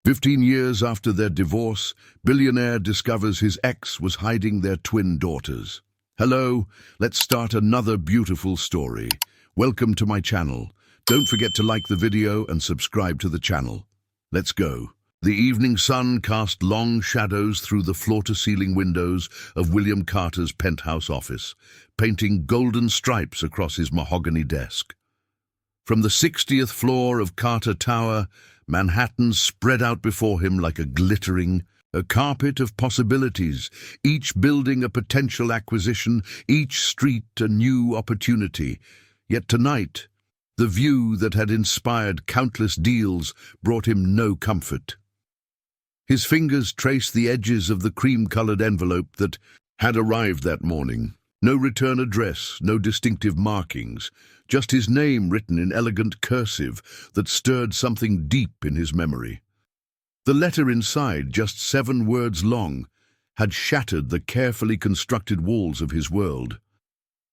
15 years after their divorce, Billionaire discovers his ex was hiding their twin daughters. Hello, let's start another beautiful story. Welcome to my channel. Don't forget to like the video and subscribe to the channel. Let's go. The evening sun cast long shadows through the floor-to-ceiling windows of William Carter's penthouse office, painting golden stripes across his mahogany desk. From the 60th floor of Carter Tower, Manhattan spread out before him like a carpet of possibilities, each building a potential acquisition, each street a new opportunity. Yet tonight, the view that had inspired countless deals brought him no comfort. His fingers traced the edges of the cream-colored envelope that had arrived that morning. No return address, no distinctive markings, just his name written in elegant cursive that stirred something deep in his memory. The letter inside, just 7 words long, had shattered the carefully constructed walls of his world.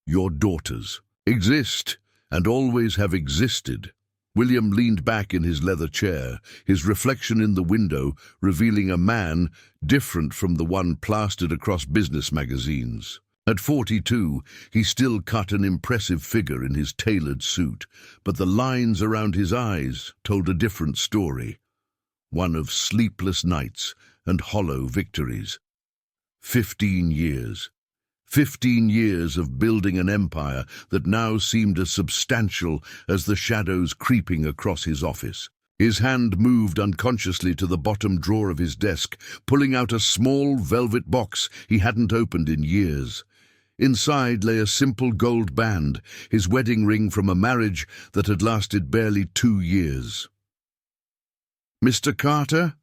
Your daughters exist and always have existed. William leaned back in his leather chair, his reflection in the window revealing a man different from the one plastered across business magazines. At 42, he still cut an impressive figure in his tailored suit, but the lines around his eyes told a different story, one of sleepless nights and hollow victories. 15 years. 15 years of building an empire that now seemed as substantial as the shadows creeping across his office. His hand moved unconsciously to the bottom drawer of his desk, pulling out a small velvet box he hadn't opened in years. Inside lay a simple gold band, his wedding ring from a marriage that had lasted barely 2 years. "Mr. Carter?"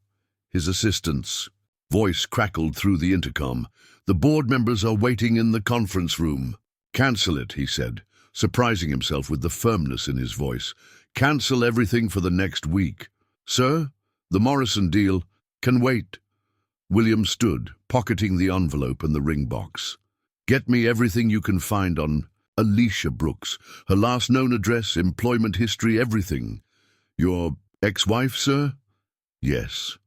His assistant's voice crackled through the intercom. "The board members are waiting in the conference room." "Cancel it," he said, surprising himself with the firmness in his voice. "Cancel everything for the next week." "Sir, the Morrison deal can wait." William stood, pocketing the envelope and the ring box. "Get me everything you can find on Alicia Brooks, her last known address, employment history, everything." "Your ex-wife, sir?" "Yes."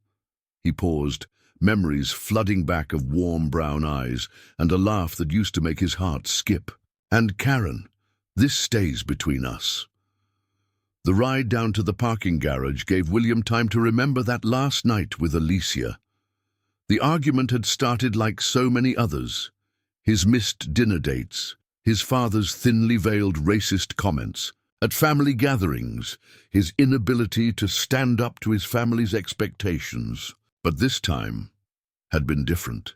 He paused, memories flooding back of warm brown eyes and a laugh that used to make his heart skip. "And Karen, this stays between us." The ride down to the parking garage gave William time to remember that last night with Alicia. The argument had started like so many others. His missed dinner dates, his father's thinly veiled racist comments, at family gatherings, his inability to stand up to his family's expectations. But this time had been different.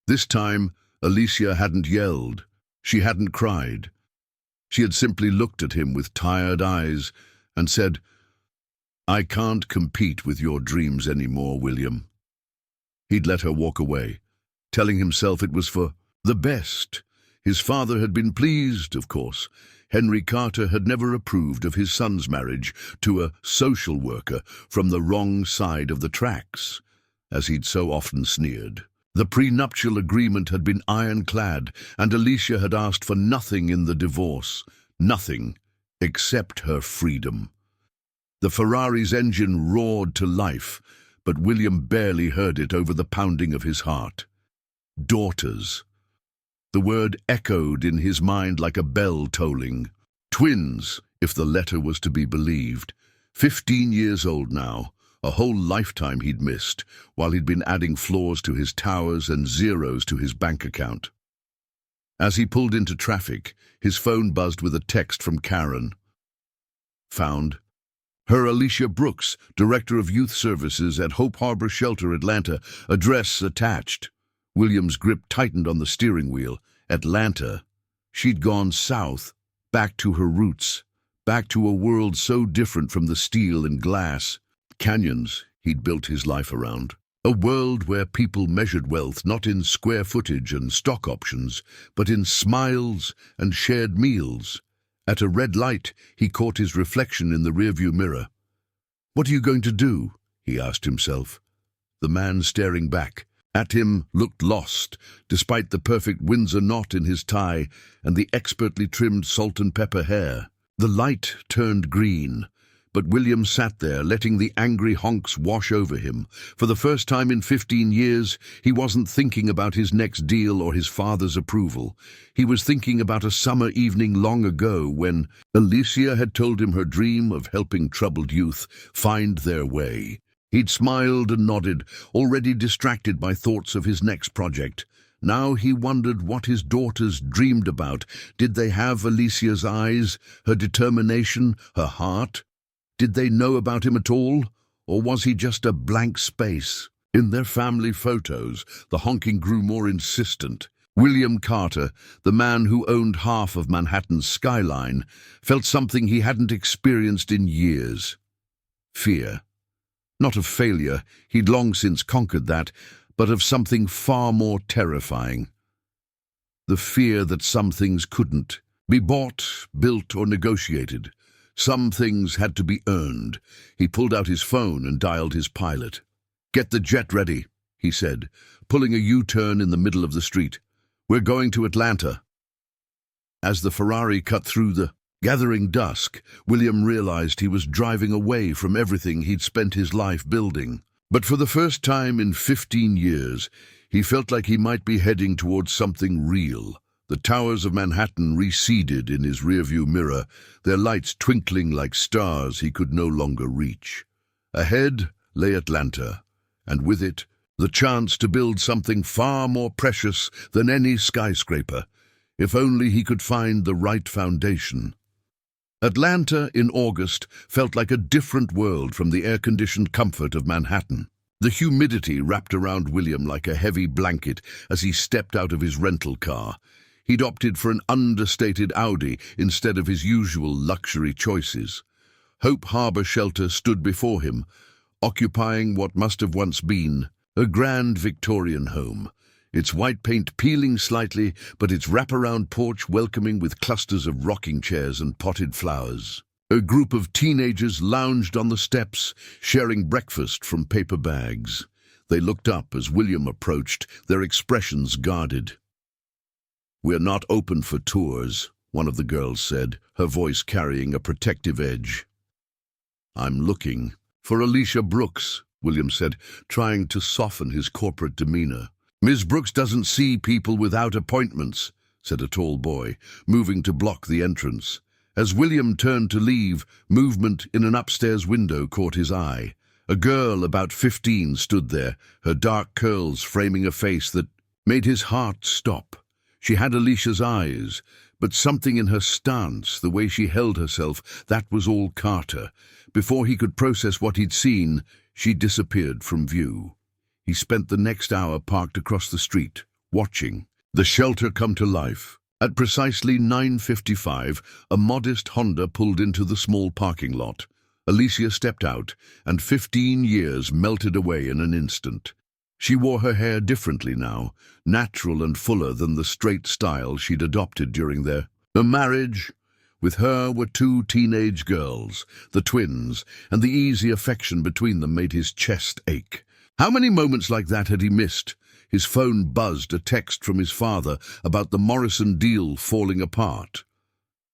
This time, Alicia hadn't yelled, she hadn't cried. She had simply looked at him with tired eyes and said, "I can't compete with your dreams anymore, William." He'd let her walk away, telling himself it was for the best. His father had been pleased, of course. Henry Carter had never approved of his son's marriage to a social worker from the wrong side of the tracks, as he'd so often sneered. The prenuptial agreement had been ironclad, and Alicia had asked for nothing in the divorce, nothing except her freedom. The Ferrari's engine roared to life, but William barely heard it over the pounding of his heart. Daughters. The word echoed in his mind like a bell tolling. Twins, if the letter was to be believed. 15 years old now, a whole lifetime he'd missed, while he'd been adding floors to his towers and zeros to his bank account. As he pulled into traffic, his phone buzzed with a text from Karen. Found. Her Alicia Brooks, Director of Youth Services at Hope Harbor Shelter, Atlanta, address attached. William's grip tightened on the steering wheel. Atlanta. She'd gone south, back to her roots, back to a world so different from the steel and glass, canyons he'd built his life around. A world where people measured wealth not in square footage and stock options, but in smiles and shared meals. At a red light, he caught his reflection in the rearview mirror. "What are you going to do?" he asked himself. The man staring back at him looked lost, despite the perfect Windsor knot in his tie and the expertly trimmed salt and pepper hair. The light turned green, But William sat there, letting the angry honks wash over him. For the first time in 15 years, he wasn't thinking about his next deal or his father's approval. He was thinking about a summer evening long ago when Alicia had told him her dream of helping troubled youth find their way. He'd smiled and nodded, already distracted by thoughts of his next project. Now he wondered what his daughters dreamed about. Did they have Alicia's eyes, her determination, her heart? Did they know about him at all, or was he just a blank space? In their family photos, the honking grew more insistent. William Carter, the man who owned half of Manhattan's skyline, felt something he hadn't experienced in years. Fear. Not of failure, he'd long since conquered that, but of something far more terrifying. The fear that some things couldn't be bought, built, or negotiated. Some things had to be earned. He pulled out his phone and dialed his pilot. "Get the jet ready," he said, pulling a U-turn in the middle of the street. "We're going to Atlanta." As the Ferrari cut through the gathering dusk, William realized he was driving away from everything he'd spent his life building. But for the first time in 15 years, he felt like he might be heading towards something real. The towers of Manhattan receded in his rearview mirror, their lights twinkling like stars he could no longer reach. Ahead lay Atlanta, and with it, the chance to build something far more precious than any skyscraper, if only he could find the right foundation. Atlanta in August felt like a different world from the air-conditioned comfort of Manhattan. The humidity wrapped around William like a heavy blanket as he stepped out of his rental car. He'd opted for an understated Audi instead of his usual luxury choices. Hope Harbor Shelter stood before him, occupying what must have once been a grand Victorian home. Its white paint peeling slightly, but its wraparound porch welcoming with clusters of rocking chairs and potted flowers. A group of teenagers lounged on the steps, sharing breakfast from paper bags. They looked up as William approached, their expressions guarded. "We're not open for tours," one of the girls said, her voice carrying a protective edge. "I'm looking for Alicia Brooks," William said, trying to soften his corporate demeanor. "Ms. Brooks doesn't see people without appointments," said a tall boy, moving to block the entrance. As William turned to leave, movement in an upstairs window caught his eye. A girl about 15 stood there, her dark curls framing a face that made his heart stop. She had Alicia's eyes, but something in her stance, the way she held herself, that was all Carter. Before he could process what he'd seen, she disappeared from view. He spent the next hour parked across the street, watching the shelter come to life. At precisely 9:55, a modest Honda pulled into the small parking lot. Alicia stepped out, and 15 years melted away in an instant. She wore her hair differently now, natural and fuller than the straight style she'd adopted during their marriage. With her were 2 teenage girls, the twins, and the easy affection between them made his chest ache. How many moments like that had he missed? His phone buzzed, a text from his father about the Morrison deal falling apart.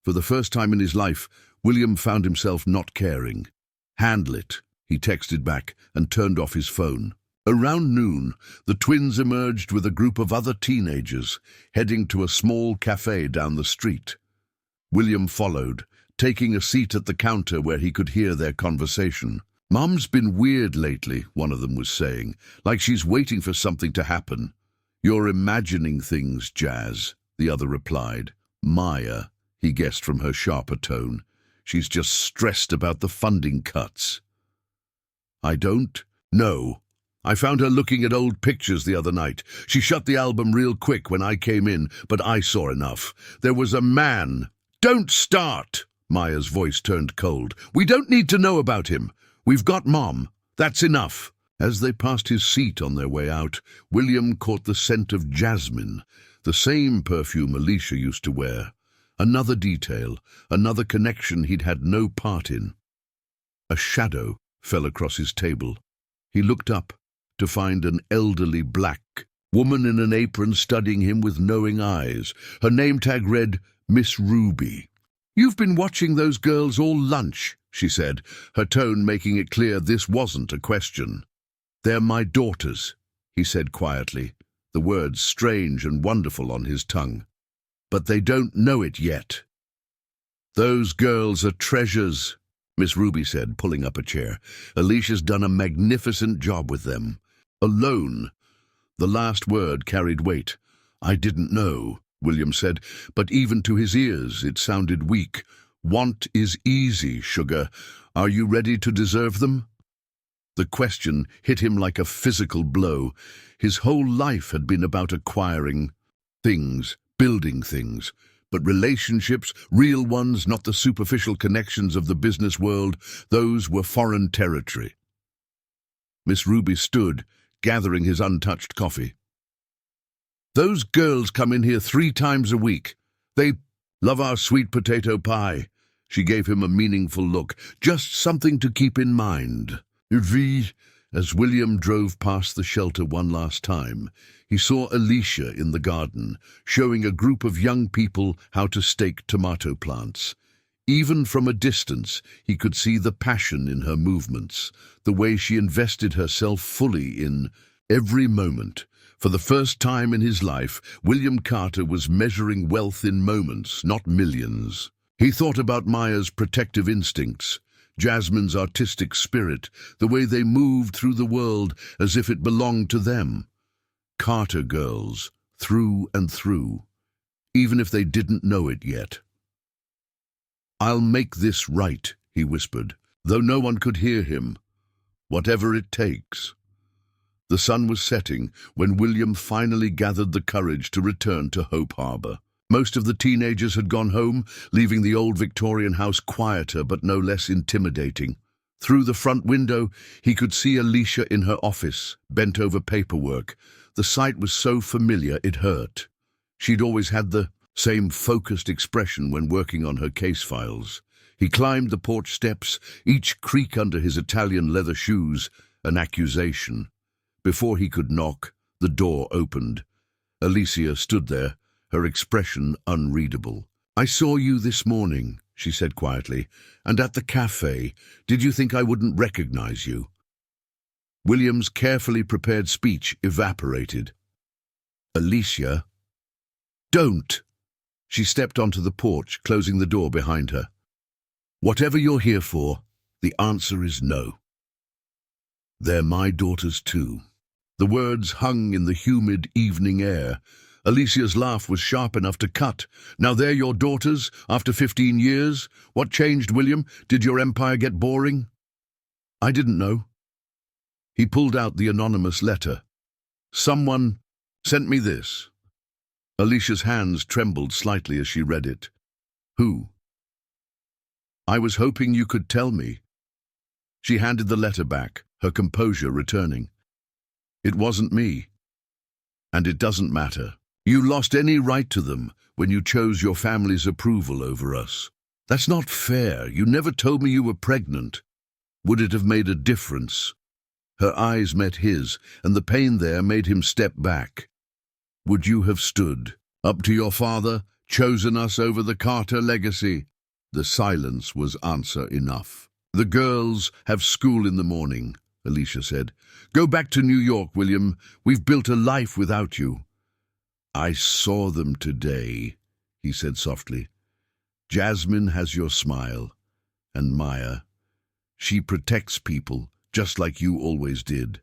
For the first time in his life, William found himself not caring. "Handle it," he texted back and turned off his phone. Around noon, the twins emerged with a group of other teenagers, heading to a small cafe down the street. William followed, taking a seat at the counter where he could hear their conversation. "Mum's been weird lately," one of them was saying, "like she's waiting for something to happen." "You're imagining things, Jazz," the other replied. "Maya," he guessed from her sharper tone. "She's just stressed about the funding cuts." "I don't know. I found her looking at old pictures the other night. She shut the album real quick when I came in, but I saw enough. There was a man." "Don't start!" Maya's voice turned cold. "We don't need to know about him. We've got Mom. That's enough." As they passed his seat on their way out, William caught the scent of jasmine, the same perfume Alicia used to wear. Another detail, another connection he'd had no part in. A shadow fell across his table. He looked up to find an elderly black woman in an apron studying him with knowing eyes. Her name tag read, "Miss Ruby." "You've been watching those girls all lunch," she said, her tone making it clear this wasn't a question. "They're my daughters," he said quietly, the words strange and wonderful on his tongue. "But they don't know it yet." "Those girls are treasures," Miss Ruby said, pulling up a chair. "Alicia's done a magnificent job with them. Alone." The last word carried weight. "I didn't know," William said, but even to his ears it sounded weak. "Want is easy, sugar. Are you ready to deserve them?" The question hit him like a physical blow. His whole life had been about acquiring things, building things. But relationships, real ones, not the superficial connections of the business world, those were foreign territory. Miss Ruby stood, gathering his untouched coffee. "Those girls come in here 3 times a week. They love our sweet potato pie." She gave him a meaningful look. "Just something to keep in mind." As William drove past the shelter one last time, he saw Alicia in the garden, showing a group of young people how to stake tomato plants. Even from a distance, he could see the passion in her movements, the way she invested herself fully in every moment. For the first time in his life, William Carter was measuring wealth in moments, not millions. He thought about Maya's protective instincts, Jasmine's artistic spirit, the way they moved through the world as if it belonged to them. Carter girls, through and through, even if they didn't know it yet. "I'll make this right," he whispered, though no one could hear him. "Whatever it takes." The sun was setting when William finally gathered the courage to return to Hope Harbor. Most of the teenagers had gone home, leaving the old Victorian house quieter but no less intimidating. Through the front window, he could see Alicia in her office, bent over paperwork. The sight was so familiar it hurt. She'd always had the same focused expression when working on her case files. He climbed the porch steps, each creak under his Italian leather shoes an accusation. Before he could knock, the door opened. Alicia stood there, her expression unreadable. "I saw you this morning," she said quietly, "and at the cafe. Did you think I wouldn't recognize you?" William's carefully prepared speech evaporated. "Alicia, don't!" She stepped onto the porch, closing the door behind her. "Whatever you're here for, the answer is no." "They're my daughters too." The words hung in the humid evening air. Alicia's laugh was sharp enough to cut. "Now they're your daughters, after 15 years? What changed, William? Did your empire get boring?" "I didn't know." He pulled out the anonymous letter. "Someone sent me this." Alicia's hands trembled slightly as she read it. "Who?" "I was hoping you could tell me." She handed the letter back, her composure returning. "It wasn't me. And it doesn't matter. You lost any right to them when you chose your family's approval over us. That's not fair. You never told me you were pregnant. Would it have made a difference?" Her eyes met his, and the pain there made him step back. "Would you have stood up to your father, chosen us over the Carter legacy?" The silence was answer enough. "The girls have school in the morning," Alicia said. "Go back to New York, William. We've built a life without you." "I saw them today," he said softly. "Jasmine has your smile. And Maya. She protects people, just like you always did."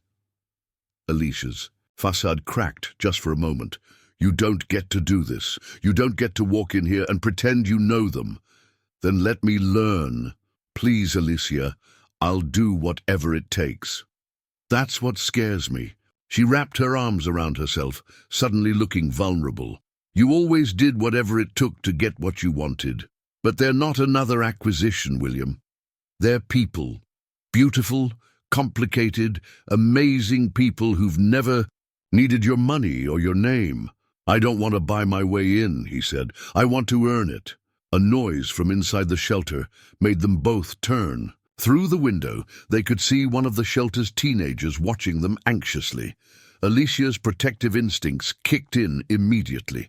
Alicia's facade cracked just for a moment. "You don't get to do this. You don't get to walk in here and pretend you know them. Then let me learn. Please, Alicia, I'll do whatever it takes." "That's what scares me." She wrapped her arms around herself, suddenly looking vulnerable. "You always did whatever it took to get what you wanted. But they're not another acquisition, William. They're people. Beautiful, complicated, amazing people who've never needed your money or your name." "I don't want to buy my way in," he said. "I want to earn it." A noise from inside the shelter made them both turn. Through the window, they could see one of the shelter's teenagers watching them anxiously. Alicia's protective instincts kicked in immediately.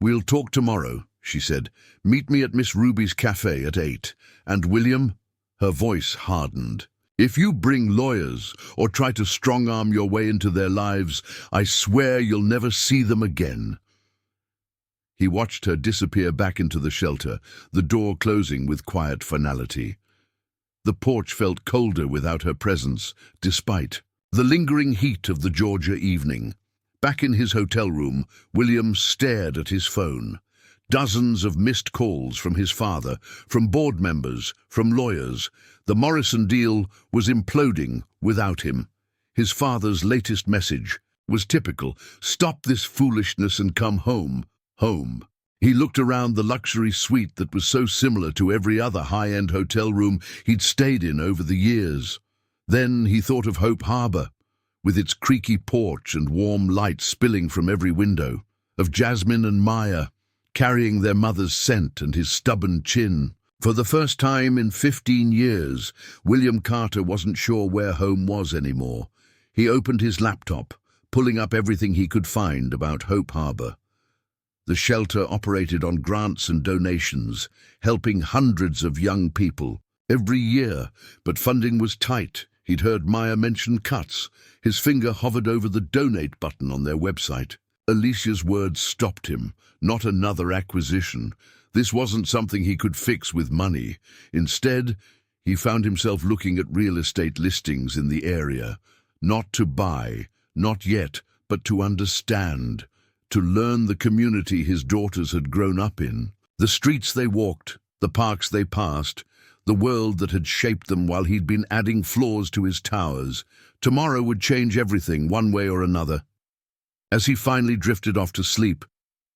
"We'll talk tomorrow," she said. "Meet me at Miss Ruby's cafe at 8. And William," Her voice hardened. "If you bring lawyers or try to strong-arm your way into their lives, I swear you'll never see them again." He watched her disappear back into the shelter, the door closing with quiet finality. The porch felt colder without her presence, despite the lingering heat of the Georgia evening. Back in his hotel room, William stared at his phone. Dozens of missed calls from his father, from board members, from lawyers. The Morrison deal was imploding without him. His father's latest message was typical: "Stop this foolishness and come home." Home. He looked around the luxury suite that was so similar to every other high-end hotel room he'd stayed in over the years. Then he thought of Hope Harbor, with its creaky porch and warm light spilling from every window, of Jasmine and Maya, carrying their mother's scent and his stubborn chin. For the first time in 15 years, William Carter wasn't sure where home was anymore. He opened his laptop, pulling up everything he could find about Hope Harbor. The shelter operated on grants and donations, helping hundreds of young people every year, but funding was tight. He'd heard Maya mention cuts. His finger hovered over the donate button on their website. Alicia's words stopped him. Not another acquisition. This wasn't something he could fix with money. Instead, he found himself looking at real estate listings in the area. Not to buy, not yet, but to understand. To learn the community his daughters had grown up in, the streets they walked, the parks they passed, the world that had shaped them while he'd been adding floors to his towers. Tomorrow would change everything, one way or another. As he finally drifted off to sleep,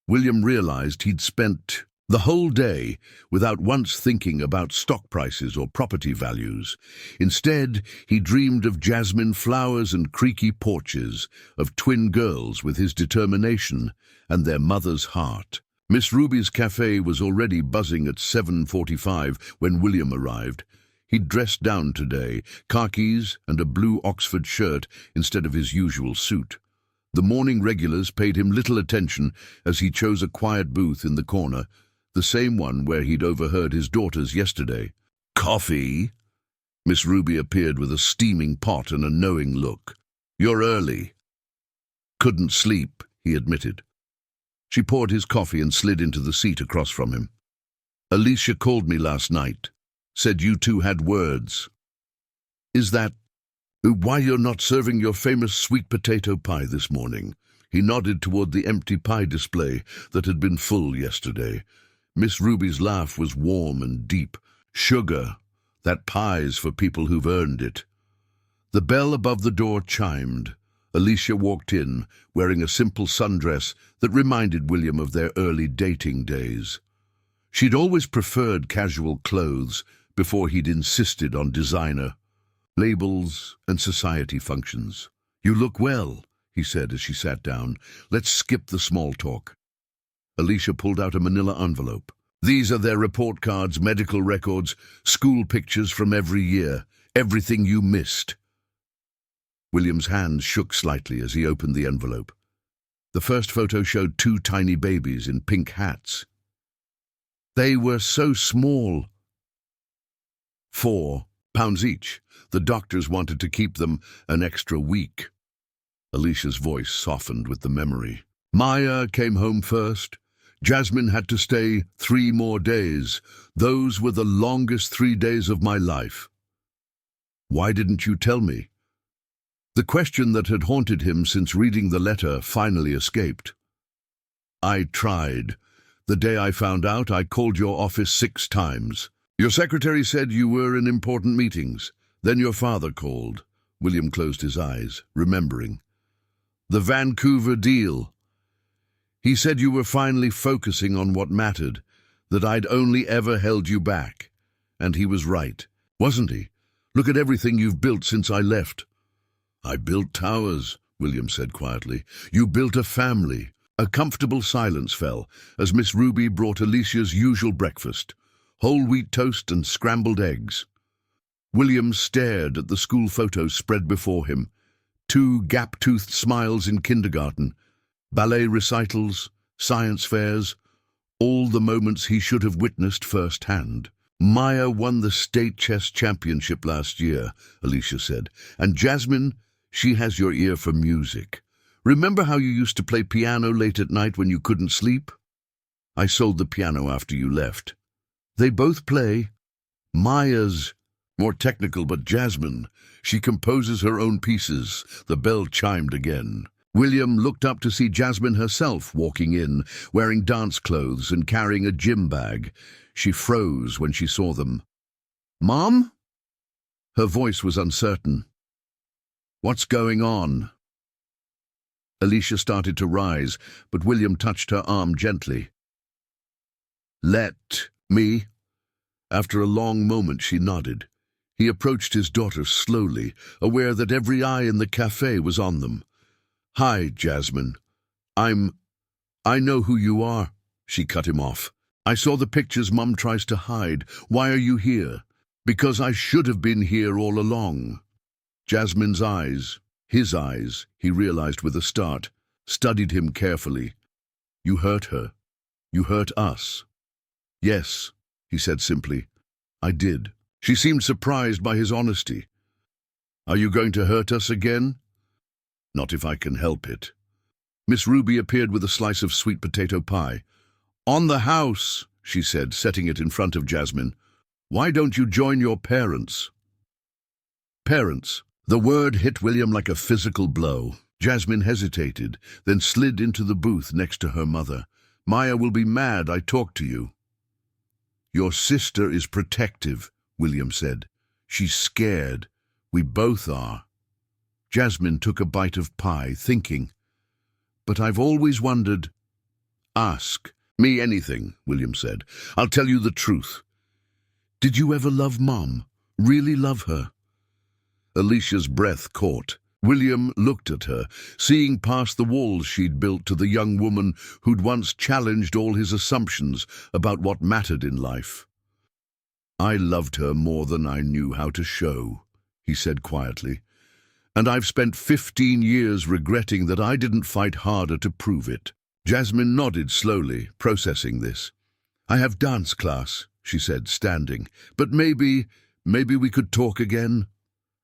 William realized he'd spent the whole day without once thinking about stock prices or property values. Instead, he dreamed of jasmine flowers and creaky porches, of twin girls with his determination and their mother's heart. Miss Ruby's cafe was already buzzing at 7:45 when William arrived. He'd dressed down today, khakis and a blue Oxford shirt instead of his usual suit. The morning regulars paid him little attention as he chose a quiet booth in the corner, the same one where he'd overheard his daughters yesterday. "Coffee?" Miss Ruby appeared with a steaming pot and a knowing look. "You're early." "Couldn't sleep," he admitted. She poured his coffee and slid into the seat across from him. "Alicia called me last night. Said you two had words." "Is that why you're not serving your famous sweet potato pie this morning?" He nodded toward the empty pie display that had been full yesterday. Miss Ruby's laugh was warm and deep. "Sugar, that pie's for people who've earned it." The bell above the door chimed. Alicia walked in, wearing a simple sundress that reminded William of their early dating days. She'd always preferred casual clothes before he'd insisted on designer, labels, and society functions. "You look well," he said as she sat down. "Let's skip the small talk." Alicia pulled out a manila envelope. "These are their report cards, medical records, school pictures from every year, everything you missed." William's hands shook slightly as he opened the envelope. The first photo showed two tiny babies in pink hats. They were so small. £4 each. The doctors wanted to keep them an extra week. Alicia's voice softened with the memory. "Maya came home first. Jasmine had to stay 3 more days. Those were the longest 3 days of my life." "Why didn't you tell me?" The question that had haunted him since reading the letter finally escaped. "I tried. The day I found out, I called your office 6 times. Your secretary said you were in important meetings. Then your father called." William closed his eyes, remembering. "The Vancouver deal. He said you were finally focusing on what mattered, that I'd only ever held you back. And he was right, wasn't he? Look at everything you've built since I left." "I built towers," William said quietly. "You built a family." A comfortable silence fell as Miss Ruby brought Alicia's usual breakfast, whole wheat toast and scrambled eggs. William stared at the school photos spread before him. 2 gap-toothed smiles in kindergarten, ballet recitals, science fairs, all the moments he should have witnessed firsthand. Maya won the state chess championship last year, Alicia said. And Jasmine, she has your ear for music. Remember how you used to play piano late at night when you couldn't sleep? I sold the piano after you left. They both play. Maya's more technical, but Jasmine, she composes her own pieces. The bell chimed again. William looked up to see Jasmine herself walking in, wearing dance clothes and carrying a gym bag. She froze when she saw them. "Mom?" Her voice was uncertain. "What's going on?" Alicia started to rise, but William touched her arm gently. "Let me." After a long moment she nodded. He approached his daughter slowly, aware that every eye in the cafe was on them. "Hi, Jasmine. I know who you are." She cut him off. "I saw the pictures Mum tries to hide. Why are you here?" "Because I should have been here all along." Jasmine's eyes, his eyes, he realized with a start, studied him carefully. "You hurt her. You hurt us." "Yes," he said simply. "I did." She seemed surprised by his honesty. "Are you going to hurt us again?" "Not if I can help it." Miss Ruby appeared with a slice of sweet potato pie. "On the house," she said, setting it in front of Jasmine. "Why don't you join your parents?" Parents. The word hit William like a physical blow. Jasmine hesitated, then slid into the booth next to her mother. "Maya will be mad I talk to you." "Your sister is protective," William said. "She's scared. We both are." Jasmine took a bite of pie, thinking, "But I've always wondered." "Ask me anything," William said. "I'll tell you the truth." "Did you ever love Mom? Really love her?" Alicia's breath caught. William looked at her, seeing past the walls she'd built to the young woman who'd once challenged all his assumptions about what mattered in life. "I loved her more than I knew how to show," he said quietly. "And I've spent 15 years regretting that I didn't fight harder to prove it." Jasmine nodded slowly, processing this. "I have dance class," she said, standing. "But maybe we could talk again.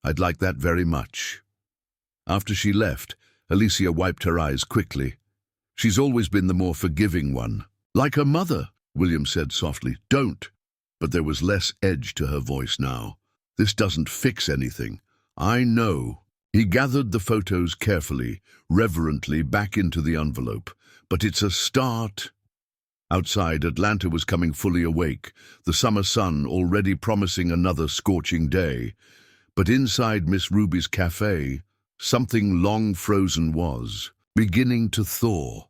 I'd like that very much." After she left, Alicia wiped her eyes quickly. "She's always been the more forgiving one." "Like her mother," William said softly. "Don't." But there was less edge to her voice now. "This doesn't fix anything. I know." He gathered the photos carefully, reverently back into the envelope. "But it's a start." Outside, Atlanta was coming fully awake, the summer sun already promising another scorching day. But inside Miss Ruby's cafe, something long frozen was beginning to thaw.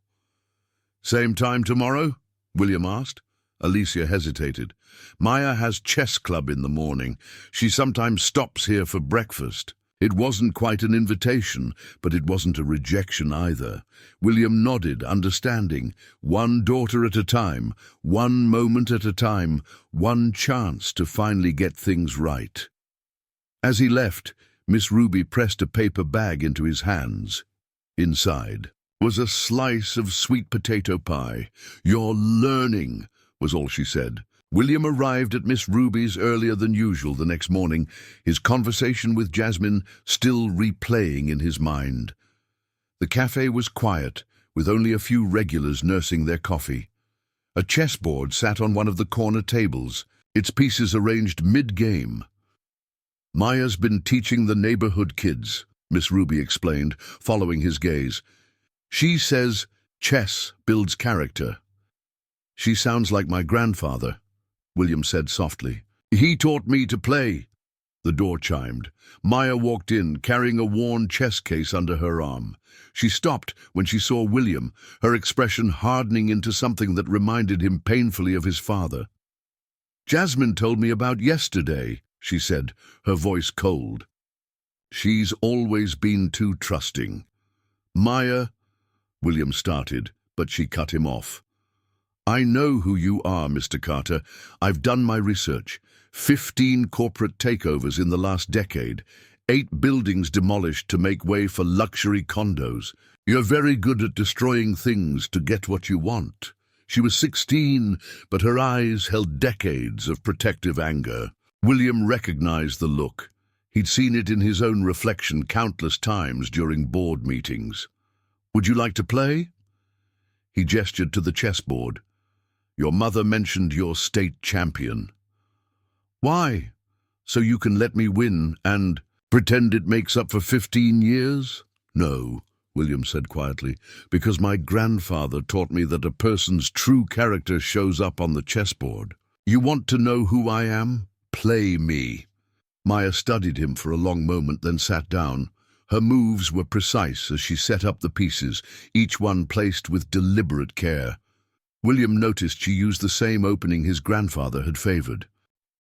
"Same time tomorrow?" William asked. Alicia hesitated. "Maya has chess club in the morning. She sometimes stops here for breakfast." It wasn't quite an invitation, but it wasn't a rejection either. William nodded, understanding. One daughter at a time, one moment at a time, one chance to finally get things right. As he left, Miss Ruby pressed a paper bag into his hands. Inside was a slice of sweet potato pie. "You're learning," was all she said. William arrived at Miss Ruby's earlier than usual the next morning, his conversation with Jasmine still replaying in his mind. The cafe was quiet, with only a few regulars nursing their coffee. A chessboard sat on one of the corner tables, its pieces arranged mid-game. "Maya's been teaching the neighborhood kids," Miss Ruby explained, following his gaze. "She says chess builds character." "She sounds like my grandfather," William said softly. "He taught me to play." The door chimed. Maya walked in, carrying a worn chess case under her arm. She stopped when she saw William, her expression hardening into something that reminded him painfully of his father. "Jasmine told me about yesterday," she said, her voice cold. "She's always been too trusting." "Maya," William started, but she cut him off. "I know who you are, Mr. Carter. I've done my research. 15 corporate takeovers in the last decade. 8 buildings demolished to make way for luxury condos. You're very good at destroying things to get what you want." She was 16, but her eyes held decades of protective anger. William recognized the look. He'd seen it in his own reflection countless times during board meetings. "Would you like to play?" He gestured to the chessboard. "Your mother mentioned your state champion." "Why? So you can let me win and pretend it makes up for 15 years? "No," William said quietly, "because my grandfather taught me that a person's true character shows up on the chessboard. You want to know who I am? Play me." Maya studied him for a long moment, then sat down. Her moves were precise as she set up the pieces, each one placed with deliberate care. William noticed she used the same opening his grandfather had favored.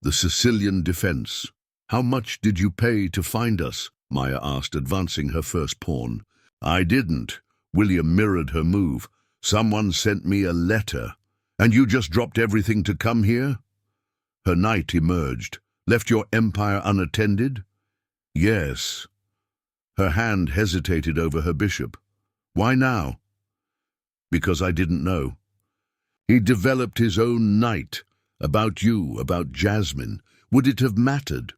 "The Sicilian defense." "How much did you pay to find us?" Maya asked, advancing her first pawn. "I didn't." William mirrored her move. "Someone sent me a letter." "And you just dropped everything to come here?" Her knight emerged. "Left your empire unattended?" "Yes." Her hand hesitated over her bishop. "Why now?" "Because I didn't know." He developed his own knight. About you, about Jasmine. Would it have mattered?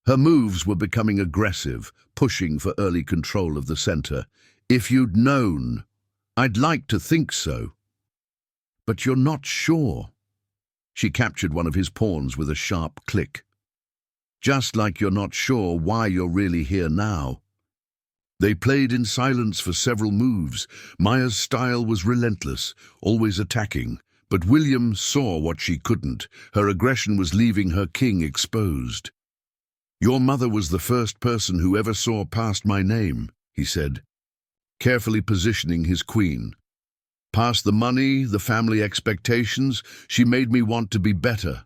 Her moves were becoming aggressive, pushing for early control of the center. "If you'd known." "I'd like to think so." "But you're not sure." She captured one of his pawns with a sharp click. "Just like you're not sure why you're really here now." They played in silence for several moves. Maya's style was relentless, always attacking. But William saw what she couldn't. Her aggression was leaving her king exposed. "Your mother was the first person who ever saw past my name," he said, carefully positioning his queen. "Past the money, the family expectations, she made me want to be better."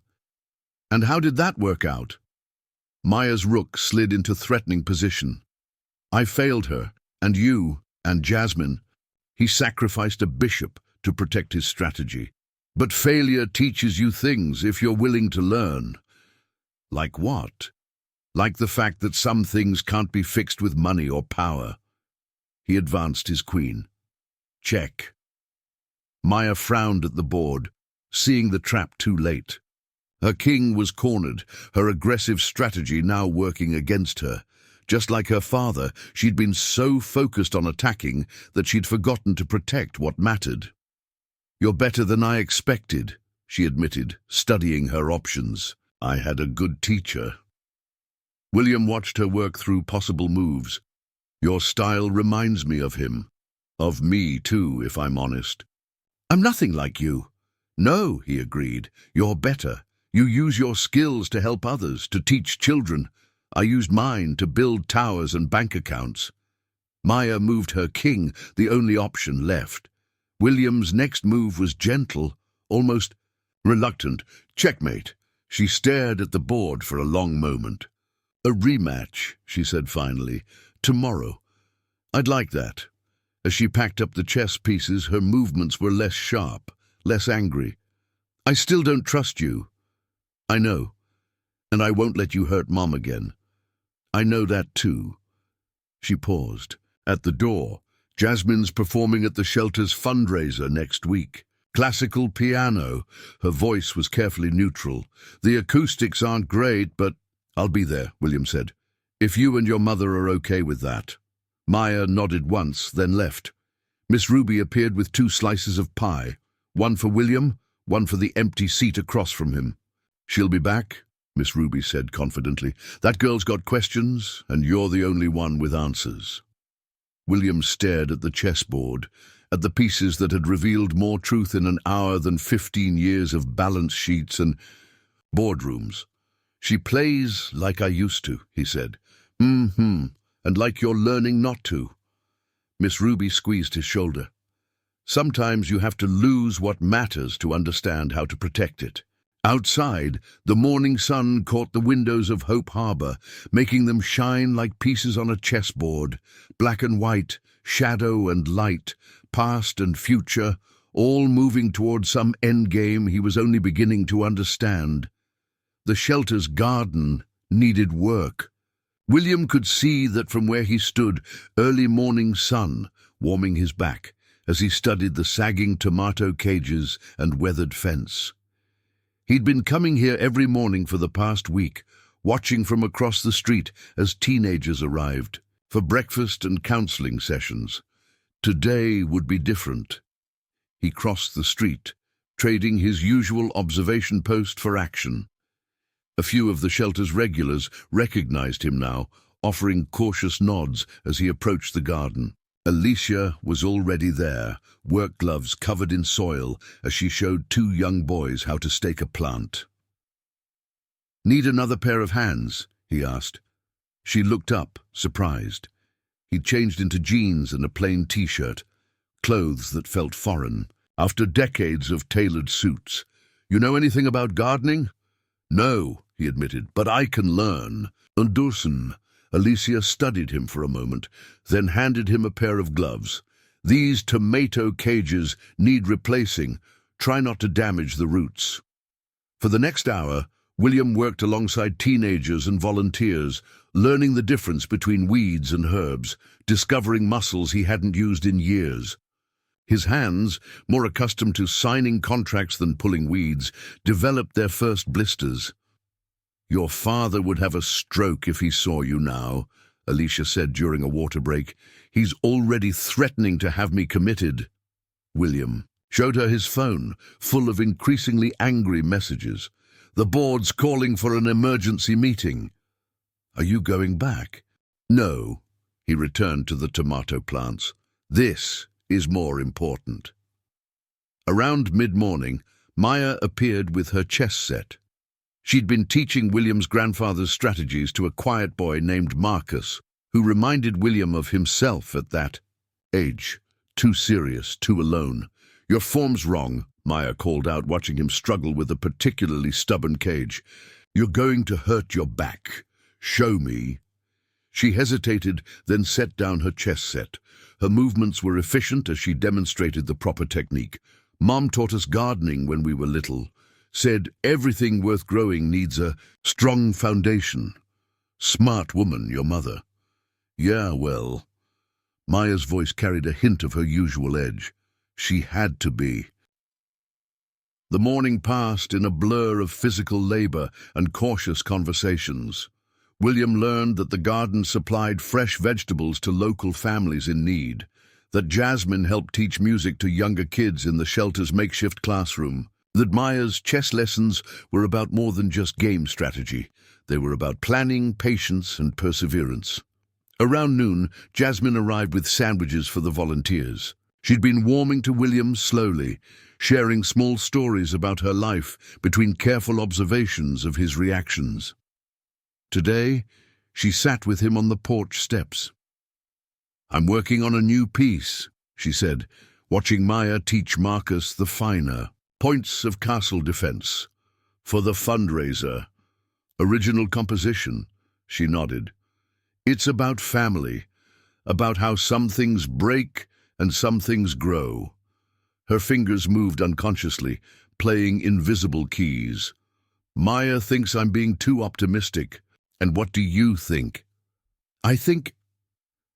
"And how did that work out?" Maya's rook slid into threatening position. "I failed her, and you, and Jasmine." He sacrificed a bishop to protect his strategy. "But failure teaches you things if you're willing to learn." "Like what?" "Like the fact that some things can't be fixed with money or power." He advanced his queen. "Check." Maya frowned at the board, seeing the trap too late. Her king was cornered, her aggressive strategy now working against her. Just like her father, she'd been so focused on attacking that she'd forgotten to protect what mattered. "You're better than I expected," she admitted, studying her options. "I had a good teacher." William watched her work through possible moves. "Your style reminds me of him. Of me, too, if I'm honest." "I'm nothing like you." "No," he agreed. "You're better. You use your skills to help others, to teach children. I used mine to build towers and bank accounts." Maya moved her king, the only option left. William's next move was gentle, almost reluctant. "Checkmate." She stared at the board for a long moment. "A rematch," she said finally. "Tomorrow." "I'd like that." As she packed up the chess pieces, her movements were less sharp, less angry. "I still don't trust you." "I know. And I won't let you hurt Mom again." "I know that too." She paused. At the door, "Jasmine's performing at the shelter's fundraiser next week. Classical piano." Her voice was carefully neutral. "The acoustics aren't great, but—" "I'll be there," William said. "If you and your mother are okay with that." Maya nodded once, then left. Miss Ruby appeared with 2 slices of pie, one for William, one for the empty seat across from him. "She'll be back," Miss Ruby said confidently. "That girl's got questions, and you're the only one with answers." William stared at the chessboard, at the pieces that had revealed more truth in an hour than 15 years of balance sheets and boardrooms. "She plays like I used to," he said. And like you're learning not to." Miss Ruby squeezed his shoulder. "Sometimes you have to lose what matters to understand how to protect it." Outside, the morning sun caught the windows of Hope Harbor, making them shine like pieces on a chessboard, black and white, shadow and light, past and future, all moving toward some endgame he was only beginning to understand. The shelter's garden needed work. William could see that from where he stood, early morning sun warming his back, as he studied the sagging tomato cages and weathered fence. He'd been coming here every morning for the past week, watching from across the street as teenagers arrived, for breakfast and counseling sessions. Today would be different. He crossed the street, trading his usual observation post for action. A few of the shelter's regulars recognized him now, offering cautious nods as he approached the garden. Alicia was already there, work gloves covered in soil, as she showed two young boys how to stake a plant. "Need another pair of hands?" he asked. She looked up, surprised. He'd changed into jeans and a plain t-shirt, clothes that felt foreign, after decades of tailored suits. "You know anything about gardening?" "No," he admitted, "but I can learn." Undersen. Alicia studied him for a moment, then handed him a pair of gloves. "These tomato cages need replacing. Try not to damage the roots." For the next hour, William worked alongside teenagers and volunteers, learning the difference between weeds and herbs, discovering muscles he hadn't used in years. His hands, more accustomed to signing contracts than pulling weeds, developed their first blisters. "Your father would have a stroke if he saw you now," Alicia said during a water break. "He's already threatening to have me committed." William showed her his phone, full of increasingly angry messages. "The board's calling for an emergency meeting." "Are you going back?" "No," he returned to the tomato plants. "This is more important." Around mid-morning, Maya appeared with her chess set. She'd been teaching William's grandfather's strategies to a quiet boy named Marcus, who reminded William of himself at that age. Too serious, too alone. "Your form's wrong," Maya called out, watching him struggle with a particularly stubborn cage. "You're going to hurt your back. Show me." She hesitated, then set down her chess set. Her movements were efficient as she demonstrated the proper technique. "Mom taught us gardening when we were little. Said everything worth growing needs a strong foundation. Smart woman, your mother." "Yeah, well." Maya's voice carried a hint of her usual edge. "She had to be." The morning passed in a blur of physical labor and cautious conversations. William learned that the garden supplied fresh vegetables to local families in need, that Jasmine helped teach music to younger kids in the shelter's makeshift classroom, that Maya's chess lessons were about more than just game strategy. They were about planning, patience, and perseverance. Around noon, Jasmine arrived with sandwiches for the volunteers. She'd been warming to William slowly, sharing small stories about her life between careful observations of his reactions. Today, she sat with him on the porch steps. "I'm working on a new piece," she said, watching Maya teach Marcus the finer points of castle defense. "For the fundraiser." "Original composition," she nodded. "It's about family, about how some things break and some things grow." Her fingers moved unconsciously, playing invisible keys. "Maya thinks I'm being too optimistic. And what do you think?" "I think,"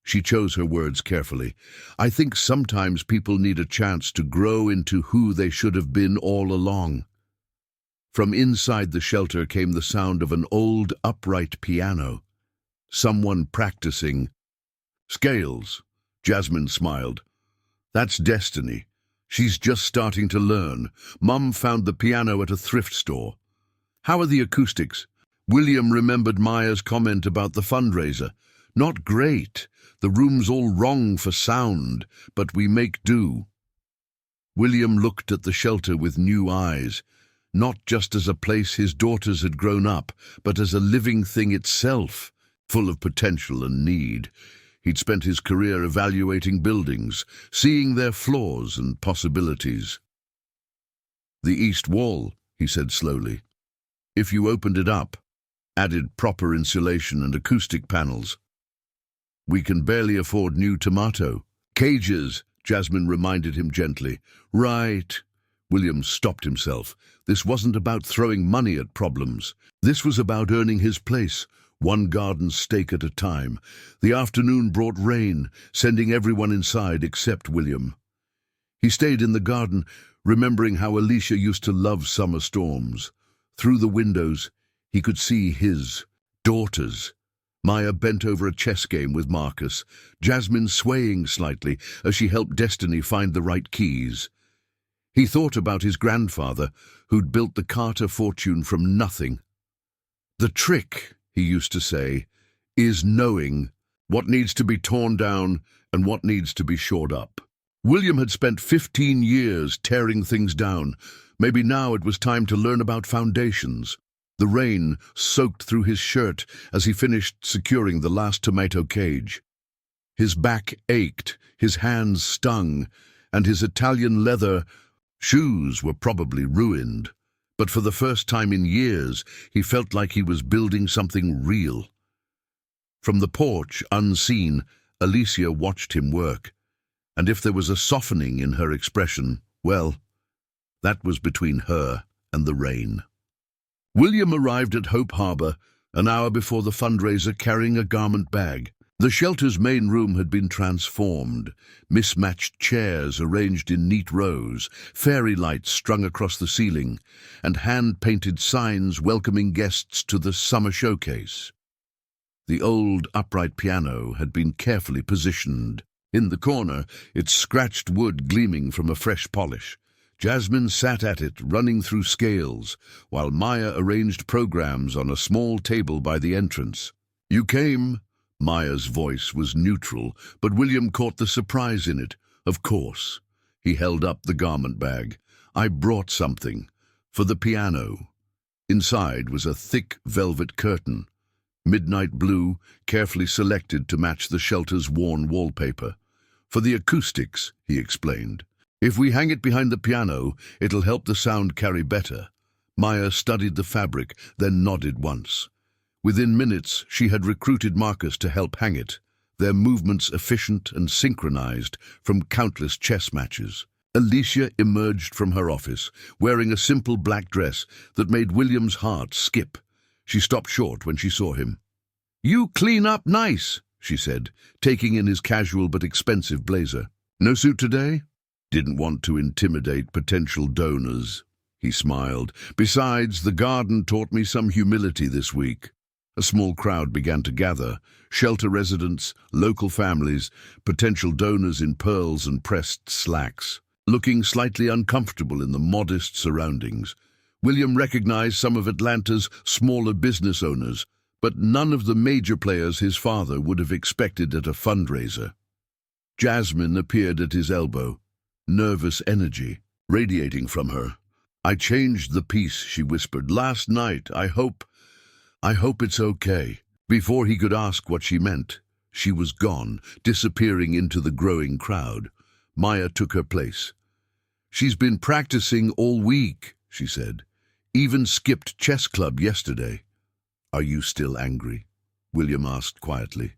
she chose her words carefully, "I think sometimes people need a chance to grow into who they should have been all along." From inside the shelter came the sound of an old, upright piano. Someone practicing. "Scales," Jasmine smiled. "That's Destiny. She's just starting to learn. Mum found the piano at a thrift store." "How are the acoustics?" William remembered Maya's comment about the fundraiser. "Not great. The room's all wrong for sound, but we make do." William looked at the shelter with new eyes, not just as a place his daughters had grown up, but as a living thing itself, full of potential and need. He'd spent his career evaluating buildings, seeing their flaws and possibilities. "The east wall," he said slowly. "If you opened it up, added proper insulation and acoustic panels. We can barely afford new tomato cages," Jasmine reminded him gently. "Right." William stopped himself. This wasn't about throwing money at problems. This was about earning his place, one garden stake at a time. The afternoon brought rain, sending everyone inside except William. He stayed in the garden, remembering how Alicia used to love summer storms. Through the windows, he could see his daughters. Maya bent over a chess game with Marcus, Jasmine swaying slightly as she helped Destiny find the right keys. He thought about his grandfather, who'd built the Carter fortune from nothing. The trick, he used to say, is knowing what needs to be torn down and what needs to be shored up. William had spent 15 years tearing things down. Maybe now it was time to learn about foundations. The rain soaked through his shirt as he finished securing the last tomato cage. His back ached, his hands stung, and his Italian leather shoes were probably ruined. But for the first time in years, he felt like he was building something real. From the porch, unseen, Alicia watched him work. And if there was a softening in her expression, well, that was between her and the rain. William arrived at Hope Harbor an hour before the fundraiser carrying a garment bag. The shelter's main room had been transformed, mismatched chairs arranged in neat rows, fairy lights strung across the ceiling, and hand-painted signs welcoming guests to the summer showcase. The old upright piano had been carefully positioned. In the corner, its scratched wood gleaming from a fresh polish. Jasmine sat at it, running through scales, while Maya arranged programs on a small table by the entrance. "You came?" Maya's voice was neutral, but William caught the surprise in it. "Of course." He held up the garment bag. "I brought something. For the piano." Inside was a thick velvet curtain, midnight blue, carefully selected to match the shelter's worn wallpaper. "For the acoustics," he explained. "If we hang it behind the piano, it'll help the sound carry better." Maya studied the fabric, then nodded once. Within minutes, she had recruited Marcus to help hang it, their movements efficient and synchronized from countless chess matches. Alicia emerged from her office, wearing a simple black dress that made William's heart skip. She stopped short when she saw him. "You clean up nice," she said, taking in his casual but expensive blazer. "No suit today?" "Didn't want to intimidate potential donors," he smiled. "Besides, the garden taught me some humility this week." A small crowd began to gather, shelter residents, local families, potential donors in pearls and pressed slacks. Looking slightly uncomfortable in the modest surroundings, William recognized some of Atlanta's smaller business owners, but none of the major players his father would have expected at a fundraiser. Jasmine appeared at his elbow, nervous energy radiating from her. "I changed the piece," she whispered, "last night. I hope it's okay." Before he could ask what she meant, she was gone, disappearing into the growing crowd. Maya took her place. "She's been practicing all week," she said. "Even skipped chess club yesterday." "Are you still angry?" William asked quietly.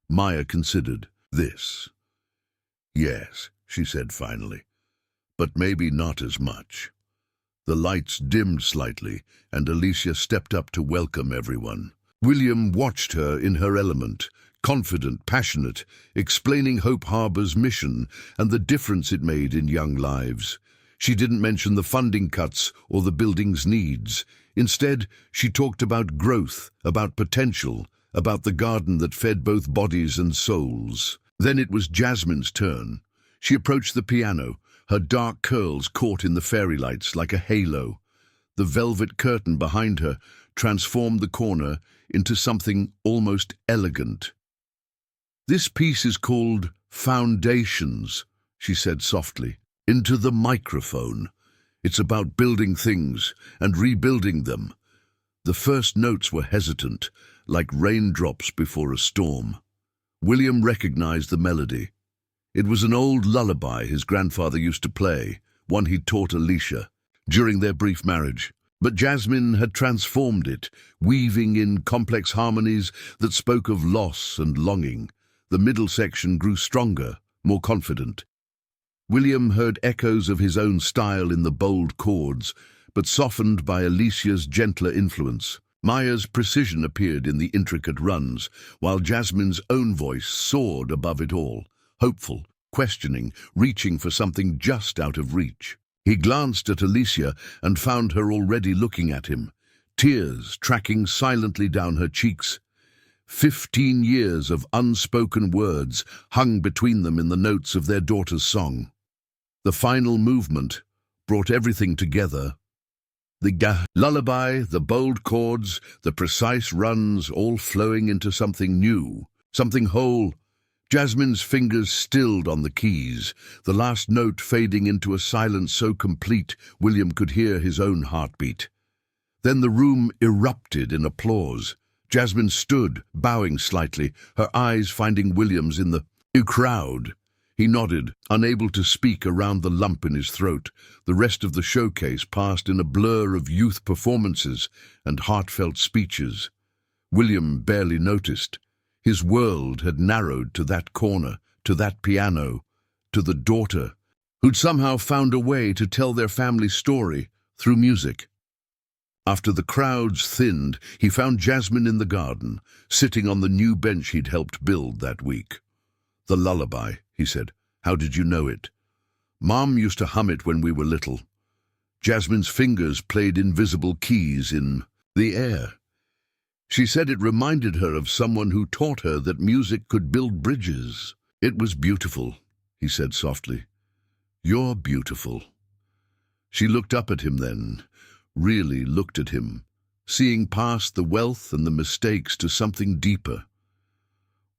Maya considered. "This." "Yes," she said finally, "but maybe not as much." The lights dimmed slightly, and Alicia stepped up to welcome everyone. William watched her in her element, confident, passionate, explaining Hope Harbor's mission and the difference it made in young lives. She didn't mention the funding cuts or the building's needs. Instead, she talked about growth, about potential, about the garden that fed both bodies and souls. Then it was Jasmine's turn. She approached the piano, her dark curls caught in the fairy lights like a halo. The velvet curtain behind her transformed the corner into something almost elegant. "This piece is called Foundations," she said softly, into the microphone. "It's about building things and rebuilding them." The first notes were hesitant, like raindrops before a storm. William recognized the melody. It was an old lullaby his grandfather used to play, one he'd taught Alicia during their brief marriage. But Jasmine had transformed it, weaving in complex harmonies that spoke of loss and longing. The middle section grew stronger, more confident. William heard echoes of his own style in the bold chords, but softened by Alicia's gentler influence. Maya's precision appeared in the intricate runs, while Jasmine's own voice soared above it all, hopeful, questioning, reaching for something just out of reach. He glanced at Alicia and found her already looking at him, tears tracking silently down her cheeks. 15 years of unspoken words hung between them in the notes of their daughter's song. The final movement brought everything together. The lullaby, the bold chords, the precise runs, all flowing into something new, something whole. Jasmine's fingers stilled on the keys, the last note fading into a silence so complete William could hear his own heartbeat. Then the room erupted in applause. Jasmine stood, bowing slightly, her eyes finding William's in the crowd. He nodded, unable to speak around the lump in his throat. The rest of the showcase passed in a blur of youth performances and heartfelt speeches. William barely noticed. His world had narrowed to that corner, to that piano, to the daughter, who'd somehow found a way to tell their family story through music. After the crowds thinned, he found Jasmine in the garden, sitting on the new bench he'd helped build that week. "The lullaby," he said. "How did you know it?" "Mom used to hum it when we were little." Jasmine's fingers played invisible keys in the air. She said it reminded her of someone who taught her that music could build bridges. "It was beautiful," he said softly. "You're beautiful." She looked up at him then, really looked at him, seeing past the wealth and the mistakes to something deeper.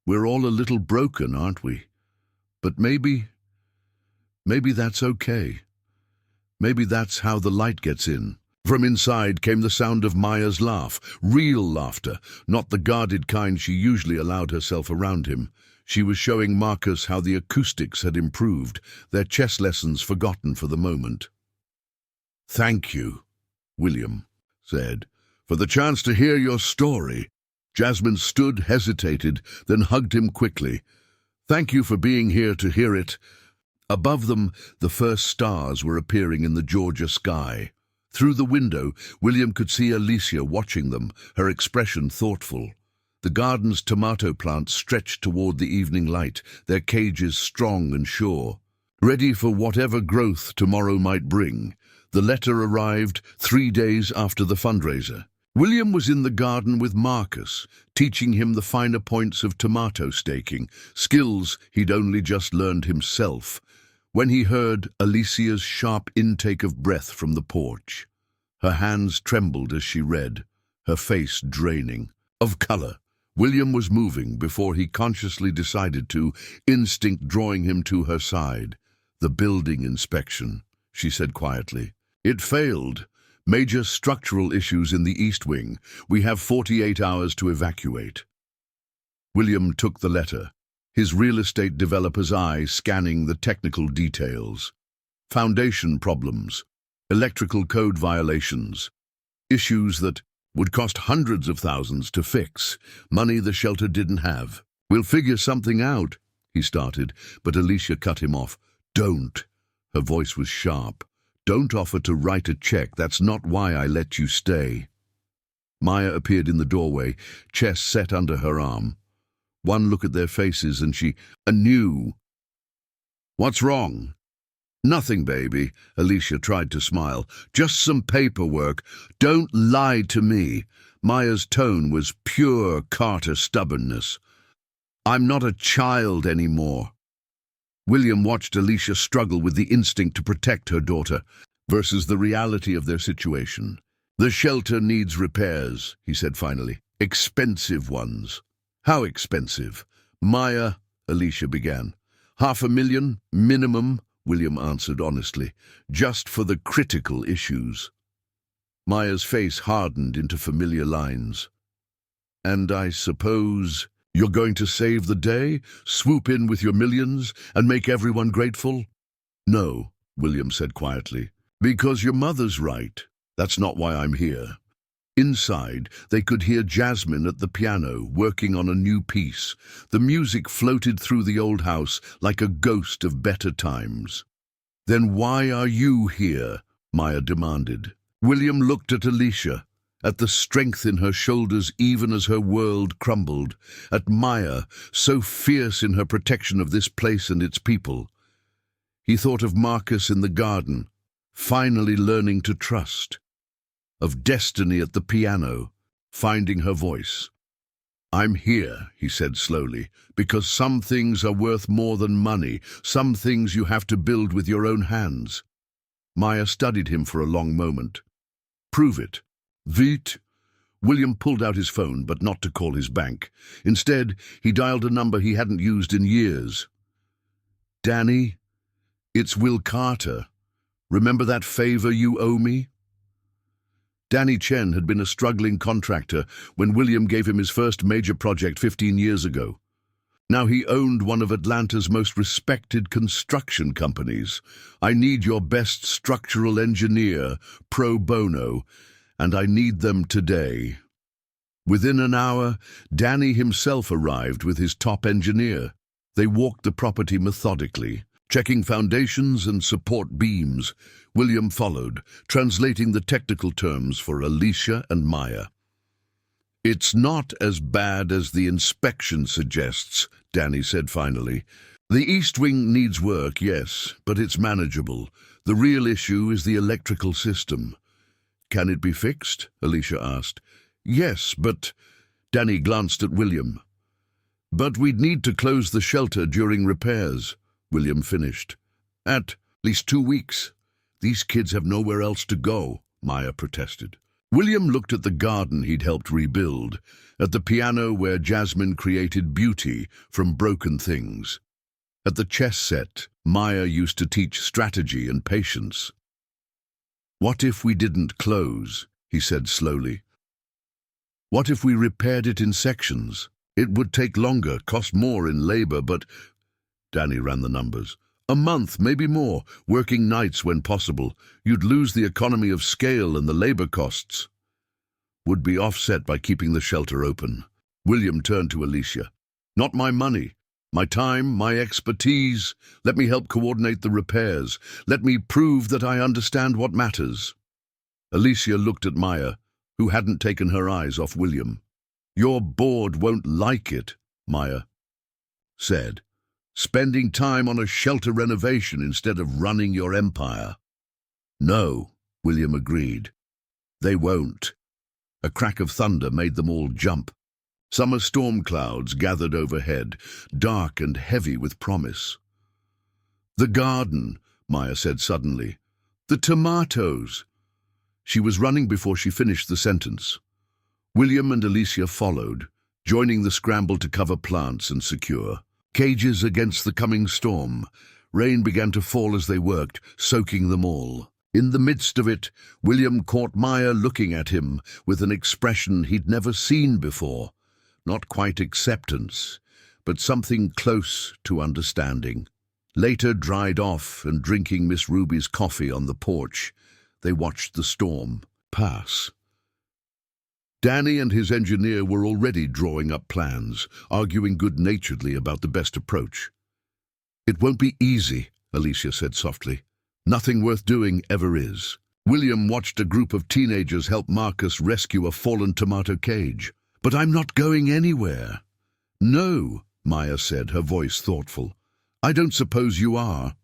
"We're all a little broken, aren't we? But maybe that's okay. Maybe that's how the light gets in." From inside came the sound of Maya's laugh, real laughter, not the guarded kind she usually allowed herself around him. She was showing Marcus how the acoustics had improved, their chess lessons forgotten for the moment. "Thank you," William said, "for the chance to hear your story." Jasmine stood, hesitated, then hugged him quickly. "Thank you for being here to hear it." Above them, the first stars were appearing in the Georgia sky. Through the window, William could see Alicia watching them, her expression thoughtful. The garden's tomato plants stretched toward the evening light, their cages strong and sure, ready for whatever growth tomorrow might bring. The letter arrived 3 days after the fundraiser. William was in the garden with Marcus, teaching him the finer points of tomato staking, skills he'd only just learned himself, when he heard Alicia's sharp intake of breath from the porch. Her hands trembled as she read, her face draining of color. William was moving before he consciously decided to, instinct drawing him to her side. "The building inspection," she said quietly. "It failed. Major structural issues in the East Wing. We have 48 hours to evacuate." William took the letter, his real estate developer's eye scanning the technical details. Foundation problems, electrical code violations, issues that would cost hundreds of thousands to fix, money the shelter didn't have. "We'll figure something out," he started, but Alicia cut him off. "Don't." Her voice was sharp. "Don't offer to write a check. That's not why I let you stay." Maya appeared in the doorway, chest set under her arm. One look at their faces and she knew. "What's wrong?" "Nothing, baby," Alicia tried to smile. "Just some paperwork. Don't lie to me." Maya's tone was pure Carter stubbornness. "I'm not a child anymore." William watched Alicia struggle with the instinct to protect her daughter versus the reality of their situation. "The shelter needs repairs," he said finally. "Expensive ones." "How expensive?" "Maya," Alicia began. "$500,000, minimum," William answered honestly, "just for the critical issues." Maya's face hardened into familiar lines. "And I suppose you're going to save the day, swoop in with your millions, and make everyone grateful?" "No," William said quietly, "because your mother's right. That's not why I'm here." Inside, they could hear Jasmine at the piano, working on a new piece. The music floated through the old house like a ghost of better times. "Then why are you here?" Maya demanded. William looked at Alicia. at the strength in her shoulders even as her world crumbled, at Maya, so fierce in her protection of this place and its people. He thought of Marcus in the garden, finally learning to trust, of Destiny at the piano, finding her voice. "I'm here," he said slowly, "because some things are worth more than money, some things you have to build with your own hands." Maya studied him for a long moment. "Prove it." "Vite." William pulled out his phone, but not to call his bank. Instead, he dialed a number he hadn't used in years. "Danny, it's Will Carter. Remember that favor you owe me?" Danny Chen had been a struggling contractor when William gave him his first major project 15 years ago. Now he owned one of Atlanta's most respected construction companies. "I need your best structural engineer, pro bono, and I need them today." Within an hour, Danny himself arrived with his top engineer. They walked the property methodically, checking foundations and support beams. William followed, translating the technical terms for Alicia and Maya. "It's not as bad as the inspection suggests," Danny said finally. "The east wing needs work, yes, but it's manageable. The real issue is the electrical system." "Can it be fixed?" Alicia asked. "Yes, but—" Danny glanced at William. "But we'd need to close the shelter during repairs," William finished. "At least 2 weeks. These kids have nowhere else to go," Maya protested. William looked at the garden he'd helped rebuild, at the piano where Jasmine created beauty from broken things, at the chess set Maya used to teach strategy and patience. "What if we didn't close?" he said slowly. "What if we repaired it in sections? It would take longer, cost more in labor, but—" Danny ran the numbers. "A month, maybe more, working nights when possible. You'd lose the economy of scale and the labor costs would be offset by keeping the shelter open." William turned to Alicia. "Not my money. My time, my expertise. Let me help coordinate the repairs. Let me prove that I understand what matters." Alicia looked at Maya, who hadn't taken her eyes off William. "Your board won't like it," Maya said. "Spending time on a shelter renovation instead of running your empire." "No," William agreed. "They won't." A crack of thunder made them all jump. Summer storm clouds gathered overhead, dark and heavy with promise. "The garden," Maya said suddenly. "The tomatoes." She was running before she finished the sentence. William and Alicia followed, joining the scramble to cover plants and secure cages against the coming storm. Rain began to fall as they worked, soaking them all. In the midst of it, William caught Maya looking at him with an expression he'd never seen before. Not quite acceptance, but something close to understanding. Later dried off and drinking Miss Ruby's coffee on the porch, they watched the storm pass. Danny and his engineer were already drawing up plans, arguing good-naturedly about the best approach. "It won't be easy," Alicia said softly. "Nothing worth doing ever is." William watched a group of teenagers help Marcus rescue a fallen tomato cage. "But I'm not going anywhere." "No," Maya said, her voice thoughtful. "I don't suppose you are."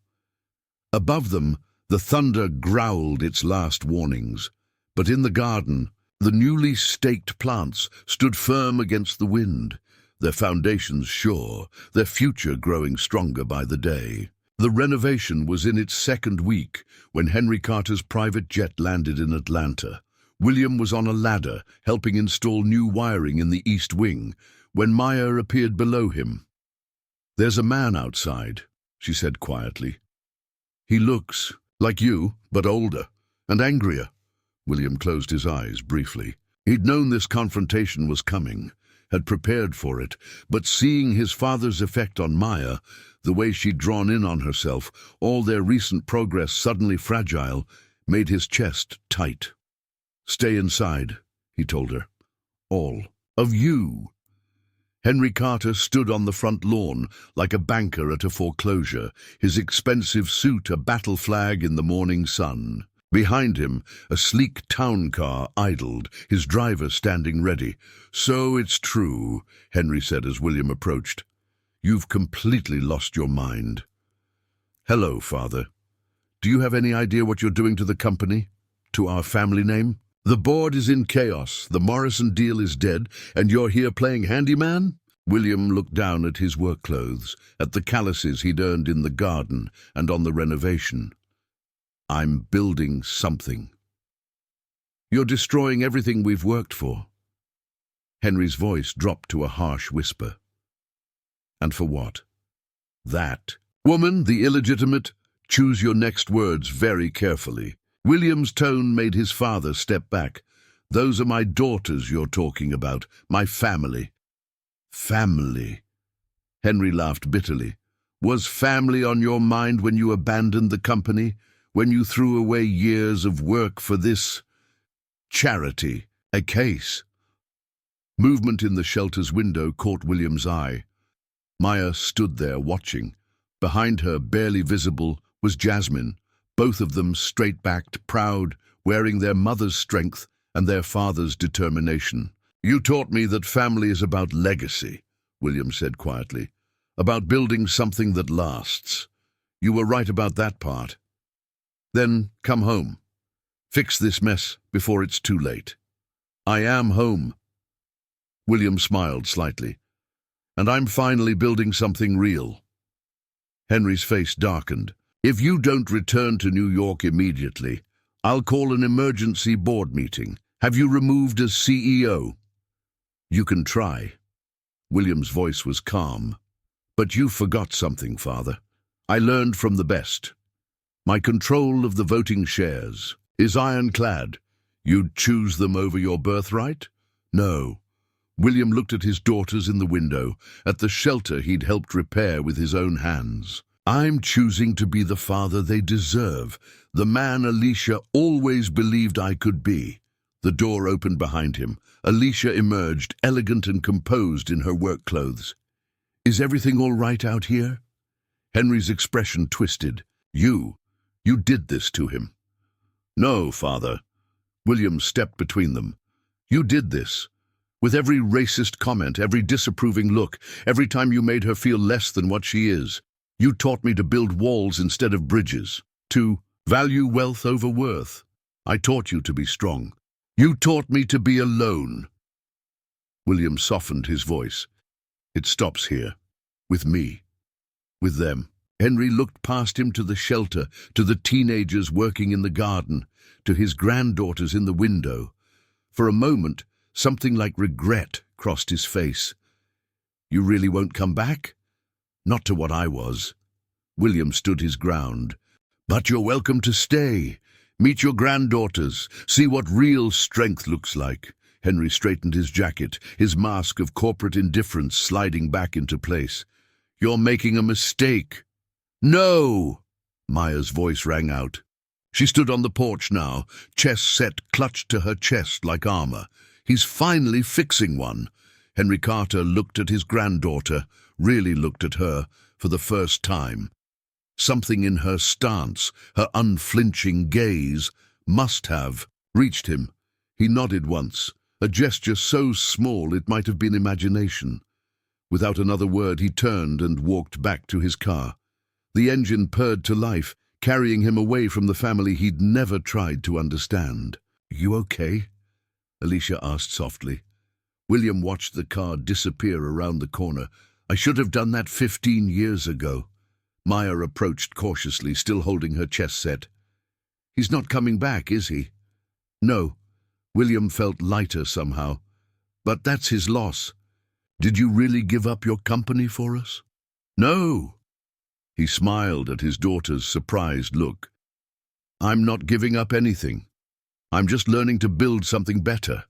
Above them, the thunder growled its last warnings. But in the garden, the newly staked plants stood firm against the wind, their foundations sure, their future growing stronger by the day. The renovation was in its second week when Henry Carter's private jet landed in Atlanta. William was on a ladder, helping install new wiring in the east wing, when Maya appeared below him. "There's a man outside," she said quietly. "He looks like you, but older and angrier." William closed his eyes briefly. He'd known this confrontation was coming, had prepared for it, but seeing his father's effect on Maya, the way she'd drawn in on herself, all their recent progress suddenly fragile, made his chest tight. "Stay inside," he told her. "All of you." Henry Carter stood on the front lawn like a banker at a foreclosure, his expensive suit a battle flag in the morning sun. Behind him, a sleek town car idled, his driver standing ready. "So it's true," Henry said as William approached. "You've completely lost your mind." "Hello, Father. Do you have any idea what you're doing to the company? To our family name? The board is in chaos, the Morrison deal is dead, and you're here playing handyman?" William looked down at his work clothes, at the calluses he'd earned in the garden and on the renovation. "I'm building something." "You're destroying everything we've worked for." Henry's voice dropped to a harsh whisper. "And for what?" "That. Woman, the illegitimate, choose your next words very carefully." William's tone made his father step back. "Those are my daughters you're talking about, my family." "Family?" Henry laughed bitterly. "Was family on your mind when you abandoned the company? When you threw away years of work for this charity, a case?" Movement in the shelter's window caught William's eye. Maya stood there watching. Behind her, barely visible, was Jasmine, both of them straight-backed, proud, wearing their mother's strength and their father's determination. "You taught me that family is about legacy," William said quietly, "about building something that lasts. You were right about that part. Then come home. Fix this mess before it's too late." "I am home." William smiled slightly. "And I'm finally building something real." Henry's face darkened. "If you don't return to New York immediately, I'll call an emergency board meeting. Have you removed as CEO?" "You can try." William's voice was calm. "But you forgot something, Father. I learned from the best. My control of the voting shares is ironclad. You'd choose them over your birthright?" "No." William looked at his daughters in the window, at the shelter he'd helped repair with his own hands. "I'm choosing to be the father they deserve, the man Alicia always believed I could be." The door opened behind him. Alicia emerged, elegant and composed in her work clothes. "Is everything all right out here?" Henry's expression twisted. You did this to him." "No, Father." William stepped between them. "You did this. With every racist comment, every disapproving look, every time you made her feel less than what she is. You taught me to build walls instead of bridges, to value wealth over worth. I taught you to be strong. You taught me to be alone." William softened his voice. "It stops here. With me. With them." Henry looked past him to the shelter, to the teenagers working in the garden, to his granddaughters in the window. For a moment, something like regret crossed his face. "You really won't come back?" "Not to what I was." William stood his ground. "But you're welcome to stay. Meet your granddaughters. See what real strength looks like." Henry straightened his jacket, his mask of corporate indifference sliding back into place. "You're making a mistake." "No!" Maya's voice rang out. She stood on the porch now, chest set clutched to her chest like armor. "He's finally fixing one." Henry Carter looked at his granddaughter, really looked at her, for the first time. Something in her stance, her unflinching gaze, must have reached him. He nodded once, a gesture so small it might have been imagination. Without another word, he turned and walked back to his car. The engine purred to life, carrying him away from the family he'd never tried to understand. "You okay?" Alicia asked softly. William watched the car disappear around the corner. "I should have done that 15 years ago." Maya approached cautiously, still holding her chest set. "He's not coming back, is he?" "No." William felt lighter somehow. "But that's his loss. Did you really give up your company for us?" "No." He smiled at his daughter's surprised look. "I'm not giving up anything. I'm just learning to build something better."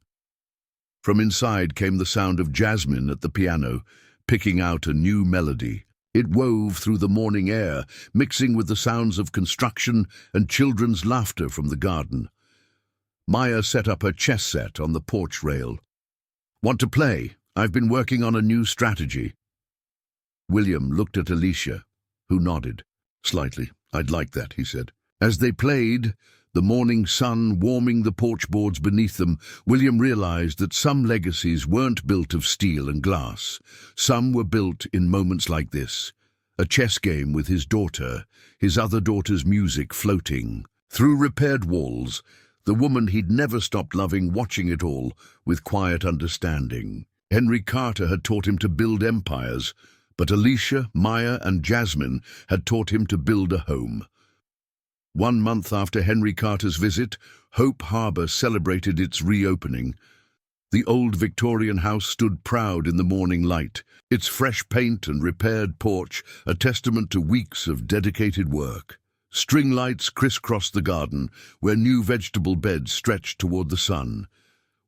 From inside came the sound of Jasmine at the piano, picking out a new melody. It wove through the morning air, mixing with the sounds of construction and children's laughter from the garden. Maya set up her chess set on the porch rail. "Want to play? I've been working on a new strategy." William looked at Alicia, who nodded. "Slightly. I'd like that," he said. As they played, The morning sun warming the porch boards beneath them, William realized that some legacies weren't built of steel and glass. Some were built in moments like this. A chess game with his daughter, his other daughter's music floating. Through repaired walls, the woman he'd never stopped loving watching it all with quiet understanding. Henry Carter had taught him to build empires, but Alicia, Maya, and Jasmine had taught him to build a home. 1 month after Henry Carter's visit, Hope Harbor celebrated its reopening. The old Victorian house stood proud in the morning light, its fresh paint and repaired porch a testament to weeks of dedicated work. String lights crisscrossed the garden, where new vegetable beds stretched toward the sun.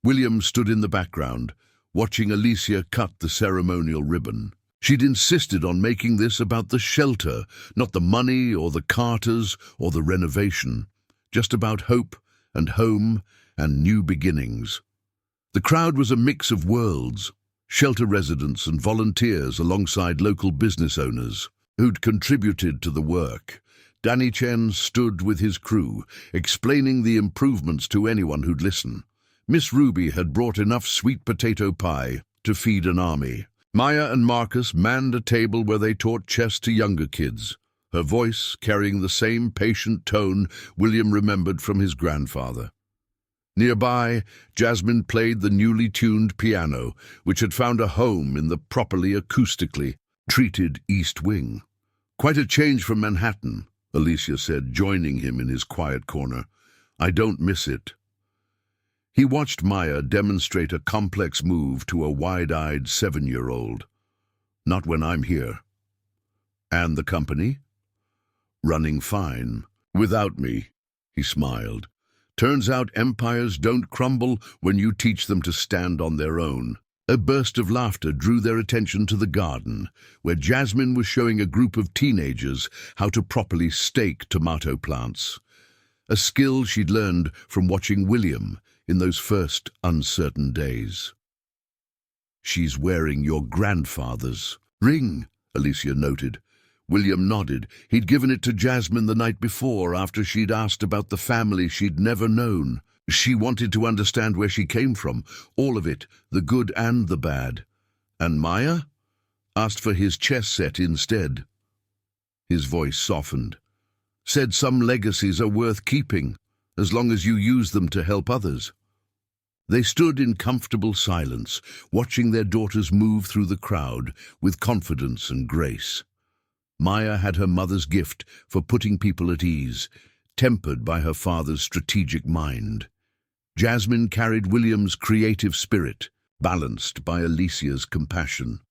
William stood in the background, watching Alicia cut the ceremonial ribbon. She'd insisted on making this about the shelter, not the money or the Carters or the renovation, just about hope and home and new beginnings. The crowd was a mix of worlds, shelter residents and volunteers alongside local business owners who'd contributed to the work. Danny Chen stood with his crew, explaining the improvements to anyone who'd listen. Miss Ruby had brought enough sweet potato pie to feed an army. Maya and Marcus manned a table where they taught chess to younger kids, her voice carrying the same patient tone William remembered from his grandfather. Nearby, Jasmine played the newly tuned piano, which had found a home in the properly acoustically treated East Wing. "Quite a change from Manhattan," Alicia said, joining him in his quiet corner. "I don't miss it." He watched Maya demonstrate a complex move to a wide-eyed 7-year-old. "Not when I'm here." "And the company?" "Running fine. Without me," he smiled. "Turns out empires don't crumble when you teach them to stand on their own." A burst of laughter drew their attention to the garden, where Jasmine was showing a group of teenagers how to properly stake tomato plants, a skill she'd learned from watching William in those first uncertain days. "She's wearing your grandfather's ring," Alicia noted. William nodded. He'd given it to Jasmine the night before after she'd asked about the family she'd never known. She wanted to understand where she came from, all of it, the good and the bad. And Maya? Asked for his chess set instead. His voice softened. "Said some legacies are worth keeping, as long as you use them to help others." They stood in comfortable silence, watching their daughters move through the crowd with confidence and grace. Maya had her mother's gift for putting people at ease, tempered by her father's strategic mind. Jasmine carried William's creative spirit, balanced by Alicia's compassion.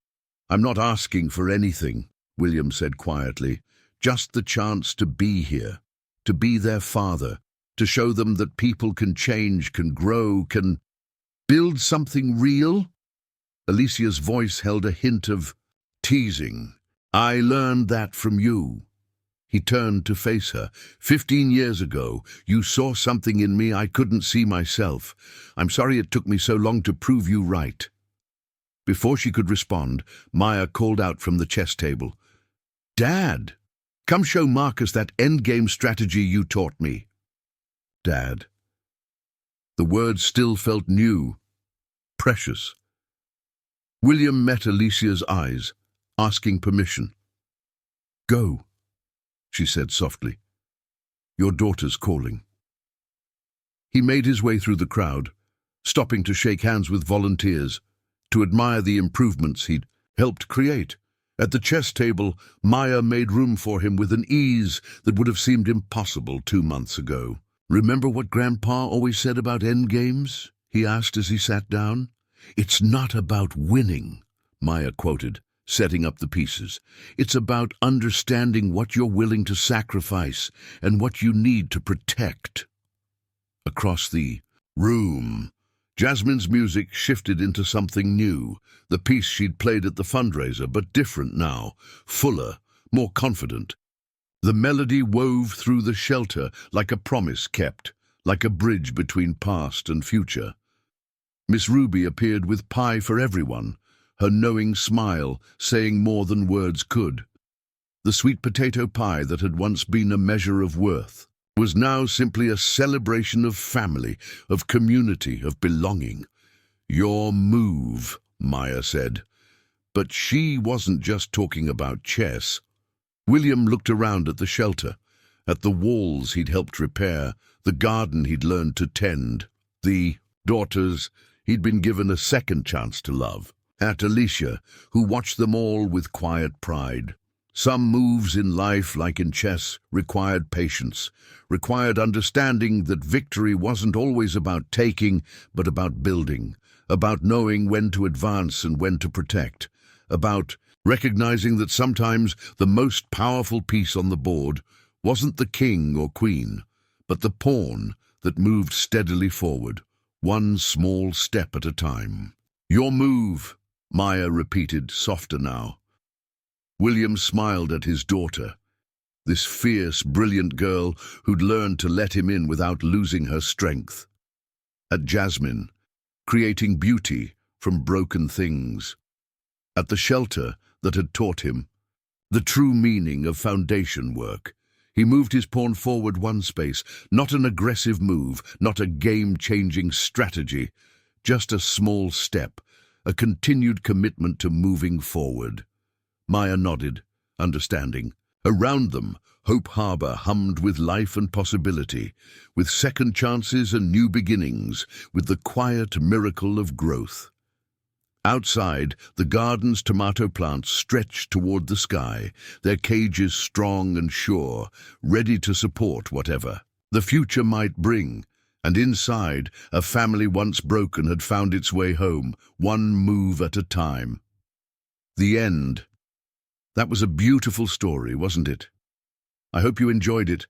"I'm not asking for anything," William said quietly, "just the chance to be here, to be their father, to show them that people can change, can grow, can build something real." Alicia's voice held a hint of teasing. "I learned that from you." He turned to face her. 15 years ago, you saw something in me I couldn't see myself. I'm sorry it took me so long to prove you right." Before she could respond, Maya called out from the chess table, "Dad, come show Marcus that endgame strategy you taught me." "Dad." The words still felt new, precious. William met Alicia's eyes, asking permission. "Go," she said softly. "Your daughter's calling." He made his way through the crowd, stopping to shake hands with volunteers, to admire the improvements he'd helped create. At the chess table, Maya made room for him with an ease that would have seemed impossible 2 months ago. "Remember what Grandpa always said about endgames?" he asked as he sat down. "It's not about winning," Maya quoted, setting up the pieces. "It's about understanding what you're willing to sacrifice and what you need to protect." Across the room, Jasmine's music shifted into something new, the piece she'd played at the fundraiser, but different now, fuller, more confident. The melody wove through the shelter like a promise kept, like a bridge between past and future. Miss Ruby appeared with pie for everyone, her knowing smile saying more than words could. The sweet potato pie that had once been a measure of worth. was now simply a celebration of family, of community, of belonging. "Your move," Maya said. But she wasn't just talking about chess. William looked around at the shelter, at the walls he'd helped repair, the garden he'd learned to tend, the daughters he'd been given a second chance to love, at Alicia, who watched them all with quiet pride. Some moves in life, like in chess, required patience, required understanding that victory wasn't always about taking, but about building, about knowing when to advance and when to protect, about recognizing that sometimes the most powerful piece on the board wasn't the king or queen, but the pawn that moved steadily forward, one small step at a time. "Your move," Maya repeated, softer now. William smiled at his daughter, this fierce, brilliant girl who'd learned to let him in without losing her strength. At Jasmine, creating beauty from broken things. At the shelter that had taught him the true meaning of foundation work. He moved his pawn forward one space, not an aggressive move, not a game-changing strategy, just a small step, a continued commitment to moving forward. Maya nodded, understanding. Around them, Hope Harbor hummed with life and possibility, with second chances and new beginnings, with the quiet miracle of growth. Outside, the garden's tomato plants stretched toward the sky, their cages strong and sure, ready to support whatever the future might bring. And inside, a family once broken had found its way home, one move at a time. The end. That was a beautiful story, wasn't it? I hope you enjoyed it.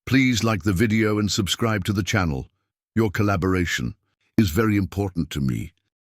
Please like the video and subscribe to the channel. Your collaboration is very important to me.